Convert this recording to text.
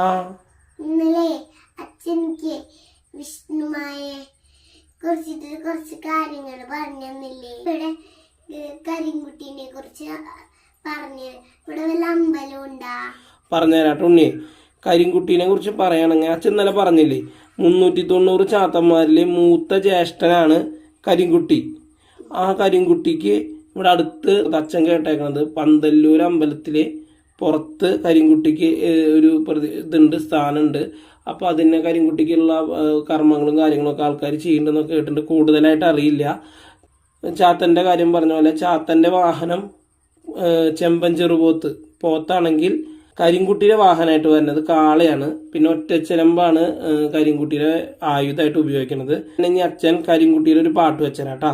ആ ഇന്നലെ അച്ഛനിക്ക് വിഷ്ണുമായെ കുറിച്ചിട്ട് കുറച്ച് കാര്യങ്ങൾ പറഞ്ഞു തന്നില്ലേ? ഇവിടെ കരിങ്കുട്ടീനെ കുറിച്ച് പറഞ്ഞു. ഇവിടെ വല്ല അമ്പലം ഉണ്ടാ? പറഞ്ഞുതരാട്ടോ ഉണ്ണി. കരിങ്കുട്ടീനെ കുറിച്ച് പറയുകയാണെങ്കിൽ അച്ഛൻ ഇന്നലെ പറഞ്ഞില്ലേ, 390 ചാത്തന്മാരിലെ മൂത്ത ജ്യേഷ്ഠനാണ് കരിങ്കുട്ടി. ആ കരിങ്കുട്ടിക്ക് ഇവിടെ അടുത്ത് അച്ഛൻ കേട്ടേക്കണത് പന്തല്ലൂർ അമ്പലത്തിലെ പുറത്ത് കരിങ്കുട്ടിക്ക് ഒരു ഇതുണ്ട്, സ്ഥാനമുണ്ട്. അപ്പോൾ അതിനെ കരിങ്കുട്ടിക്കുള്ള കർമ്മങ്ങളും കാര്യങ്ങളൊക്കെ ആൾക്കാർ ചെയ്യുന്നുണ്ടെന്നൊക്കെ കേട്ടിട്ടുണ്ട്. കൂടുതലായിട്ട് അറിയില്ല. ചാത്തൻ്റെ കാര്യം പറഞ്ഞ പോലെ ചാത്തൻ്റെ വാഹനം ചെമ്പൻ ചെറുപോത്ത്. പോത്താണെങ്കിൽ കരിങ്കുട്ടിയുടെ വാഹനമായിട്ട് വരുന്നത് കാളയാണ്. പിന്നെ ഒറ്റച്ചിലമ്പാണ് കരിങ്കുട്ടിയുടെ ആയുധമായിട്ട് ഉപയോഗിക്കുന്നത്. ഇനി അച്ഛൻ കരിങ്കുട്ടിയുടെ ഒരു പാട്ട് വെച്ചരാട്ടാ.